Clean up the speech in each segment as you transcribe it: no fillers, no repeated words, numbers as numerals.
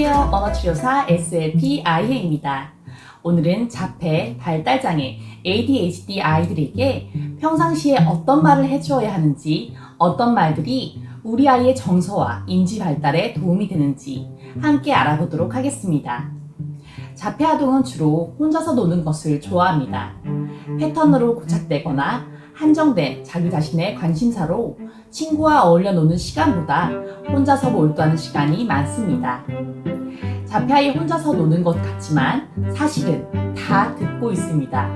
안녕하세요. 언어치료사 SLP 아이혜입니다. 오늘은 자폐, 발달장애, ADHD 아이들에게 평상시에 어떤 말을 해주어야 하는지, 어떤 말들이 우리 아이의 정서와 인지 발달에 도움이 되는지 함께 알아보도록 하겠습니다. 자폐 아동은 주로 혼자서 노는 것을 좋아합니다. 패턴으로 고착되거나 한정된 자기 자신의 관심사로 친구와 어울려 노는 시간보다 혼자서 몰두하는 시간이 많습니다. 자폐아이 혼자서 노는 것 같지만 사실은 다 듣고 있습니다.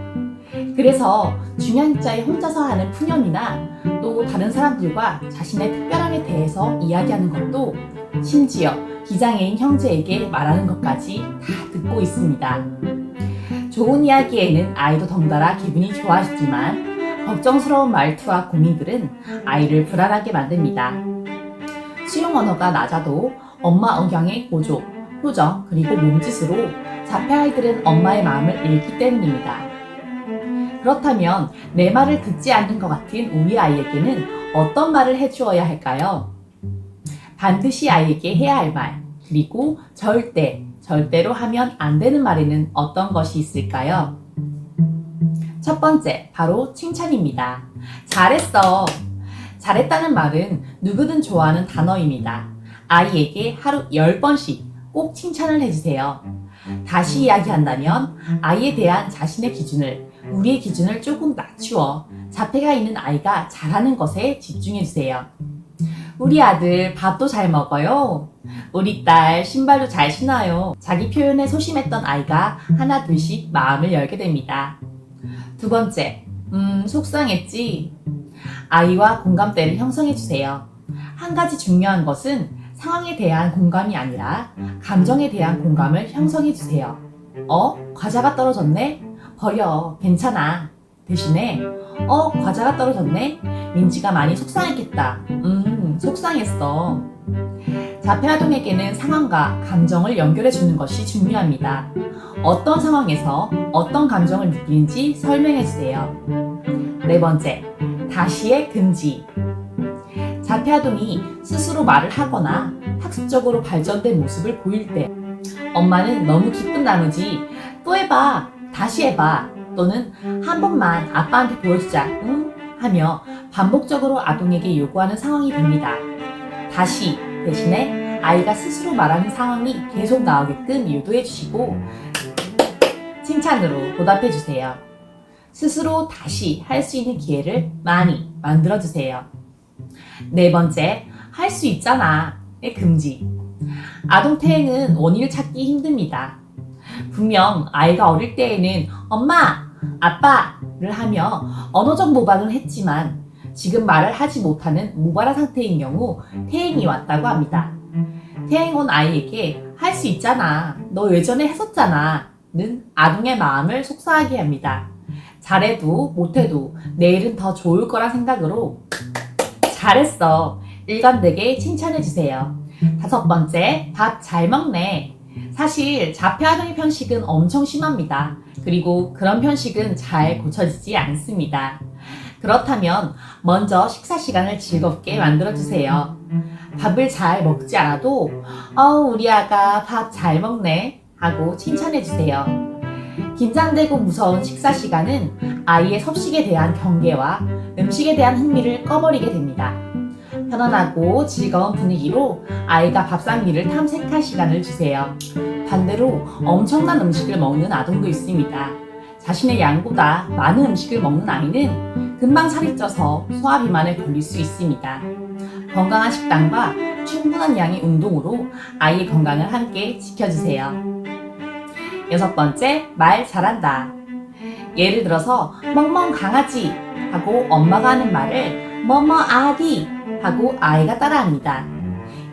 그래서 중형자의 혼자서 하는 푸념이나 또 다른 사람들과 자신의 특별함에 대해서 이야기하는 것도 심지어 비장애인 형제에게 말하는 것까지 다 듣고 있습니다. 좋은 이야기에는 아이도 덩달아 기분이 좋아지지만 걱정스러운 말투와 고민들은 아이를 불안하게 만듭니다. 수용 언어가 낮아도 엄마 억양의 고조, 표정, 그리고 몸짓으로 자폐아이들은 엄마의 마음을 읽기 때문입니다. 그렇다면 내 말을 듣지 않는 것 같은 우리 아이에게는 어떤 말을 해주어야 할까요? 반드시 아이에게 해야 할 말, 그리고 절대로 하면 안 되는 말에는 어떤 것이 있을까요? 첫 번째, 바로 칭찬입니다. 잘했어. 잘했다는 말은 누구든 좋아하는 단어입니다. 아이에게 하루 10번씩 꼭 칭찬을 해주세요. 다시 이야기한다면 아이에 대한 자신의 기준을, 우리의 기준을 조금 낮추어 자폐가 있는 아이가 잘하는 것에 집중해주세요. 우리 아들 밥도 잘 먹어요. 우리 딸 신발도 잘 신어요. 자기 표현에 소심했던 아이가 하나 둘씩 마음을 열게 됩니다. 두 번째, 속상했지? 아이와 공감대를 형성해주세요. 한 가지 중요한 것은 상황에 대한 공감이 아니라 감정에 대한 공감을 형성해주세요. 과자가 떨어졌네? 버려. 괜찮아. 대신에, 과자가 떨어졌네? 민지가 많이 속상했겠다. 속상했어. 자폐아동에게는 상황과 감정을 연결해주는 것이 중요합니다. 어떤 상황에서 어떤 감정을 느끼는지 설명해주세요. 네 번째, 다시의 금지. 자폐아동이 스스로 말을 하거나 학습적으로 발전된 모습을 보일 때 엄마는 너무 기쁜 나머지 또 해봐, 다시 해봐, 또는 한 번만 아빠한테 보여주자, 응? 하며 반복적으로 아동에게 요구하는 상황이 됩니다. 다시 대신에 아이가 스스로 말하는 상황이 계속 나오게끔 유도해주시고 칭찬으로 보답해주세요. 스스로 다시 할 수 있는 기회를 많이 만들어주세요. 네 번째, 할 수 있잖아의 금지. 아동 퇴행은 원인을 찾기 힘듭니다. 분명 아이가 어릴 때에는 엄마, 아빠를 하며 언어적 모방을 했지만 지금 말을 하지 못하는 모발화 상태인 경우 퇴행이 왔다고 합니다. 퇴행 온 아이에게 할 수 있잖아, 너 예전에 했었잖아 는 아동의 마음을 속상하게 합니다. 잘해도 못해도 내일은 더 좋을 거란 생각으로 잘했어, 일관되게 칭찬해주세요. 다섯 번째, 밥 잘 먹네. 사실 자폐아동의 편식은 엄청 심합니다. 그리고 그런 편식은 잘 고쳐지지 않습니다. 그렇다면 먼저 식사 시간을 즐겁게 만들어주세요. 밥을 잘 먹지 않아도 우리 아가 밥 잘 먹네 하고 칭찬해주세요. 긴장되고 무서운 식사 시간은 아이의 섭식에 대한 경계와 음식에 대한 흥미를 꺼버리게 됩니다. 편안하고 즐거운 분위기로 아이가 밥상위를 탐색할 시간을 주세요. 반대로 엄청난 음식을 먹는 아동도 있습니다. 자신의 양보다 많은 음식을 먹는 아이는 금방 살이 쪄서 소화비만에 걸릴 수 있습니다. 건강한 식단과 충분한 양의 운동으로 아이의 건강을 함께 지켜주세요. 여섯 번째, 말 잘한다. 예를 들어서 멍멍 강아지 하고 엄마가 하는 말을 뭐뭐 아기 하고 아이가 따라합니다.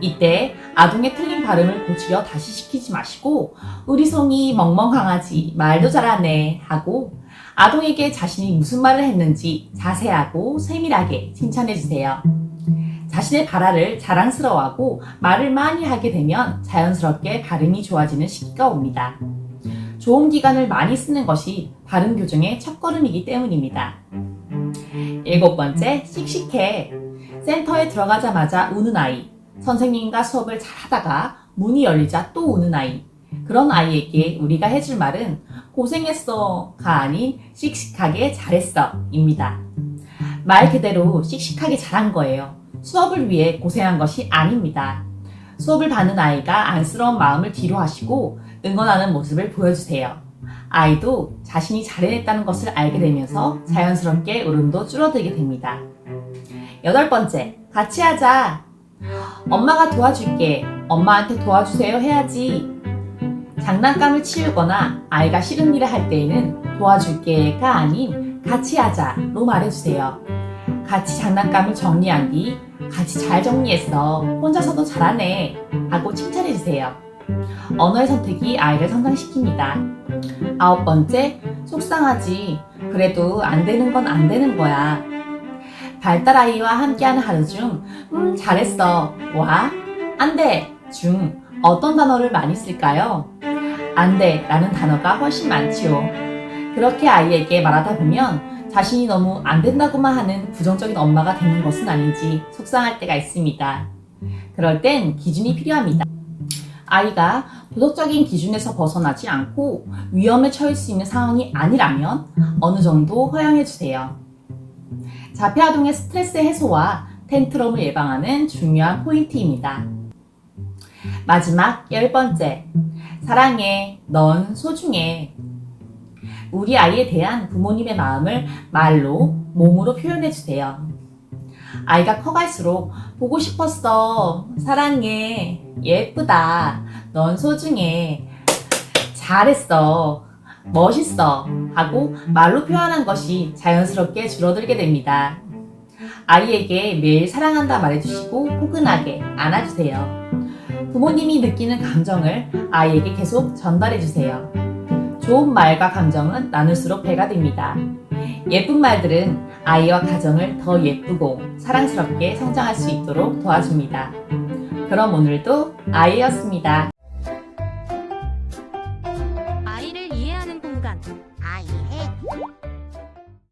이때 아동의 틀린 발음을 고치려 다시 시키지 마시고 우리 송이 멍멍 강아지 말도 잘하네 하고 아동에게 자신이 무슨 말을 했는지 자세하고 세밀하게 칭찬해주세요. 자신의 발화를 자랑스러워하고 말을 많이 하게 되면 자연스럽게 발음이 좋아지는 시기가 옵니다. 좋은 기간을 많이 쓰는 것이 발음 교정의 첫걸음이기 때문입니다. 일곱 번째, 씩씩해. 센터에 들어가자마자 우는 아이. 선생님과 수업을 잘 하다가 문이 열리자 또 우는 아이. 그런 아이에게 우리가 해줄 말은 고생했어가 아닌 씩씩하게 잘했어 입니다. 말 그대로 씩씩하게 잘한 거예요. 수업을 위해 고생한 것이 아닙니다. 수업을 받는 아이가 안쓰러운 마음을 뒤로 하시고 응원하는 모습을 보여주세요. 아이도 자신이 잘해냈다는 것을 알게 되면서 자연스럽게 울음도 줄어들게 됩니다. 8번째, 같이 하자. 엄마가 도와줄게. 엄마한테 도와주세요 해야지. 장난감을 치우거나 아이가 싫은 일을 할 때에는 도와줄게가 아닌 같이 하자로 말해주세요. 같이 장난감을 정리한 뒤 같이 잘 정리했어. 혼자서도 잘하네. 하고 칭찬해주세요. 언어의 선택이 아이를 성장시킵니다. 9번째, 속상하지. 그래도 안 되는 건 안 되는 거야. 발달아이와 함께하는 하루 중 잘했어. 와, 안 돼. 중 어떤 단어를 많이 쓸까요? 안 돼 라는 단어가 훨씬 많지요. 그렇게 아이에게 말하다 보면 자신이 너무 안 된다고만 하는 부정적인 엄마가 되는 것은 아닌지 속상할 때가 있습니다. 그럴 땐 기준이 필요합니다. 아이가 도덕적인 기준에서 벗어나지 않고 위험에 처할 수 있는 상황이 아니라면 어느 정도 허용해주세요. 자폐아동의 스트레스 해소와 텐트럼을 예방하는 중요한 포인트입니다. 마지막 10번째, 사랑해, 넌 소중해. 우리 아이에 대한 부모님의 마음을 말로, 몸으로 표현해주세요. 아이가 커갈수록 보고 싶었어, 사랑해, 예쁘다, 넌 소중해, 잘했어, 멋있어 하고 말로 표현한 것이 자연스럽게 줄어들게 됩니다. 아이에게 매일 사랑한다 말해주시고 포근하게 안아주세요. 부모님이 느끼는 감정을 아이에게 계속 전달해주세요. 좋은 말과 감정은 나눌수록 배가 됩니다. 예쁜 말들은 아이와 가정을 더 예쁘고 사랑스럽게 성장할 수 있도록 도와줍니다. 그럼 오늘도 아이였습니다.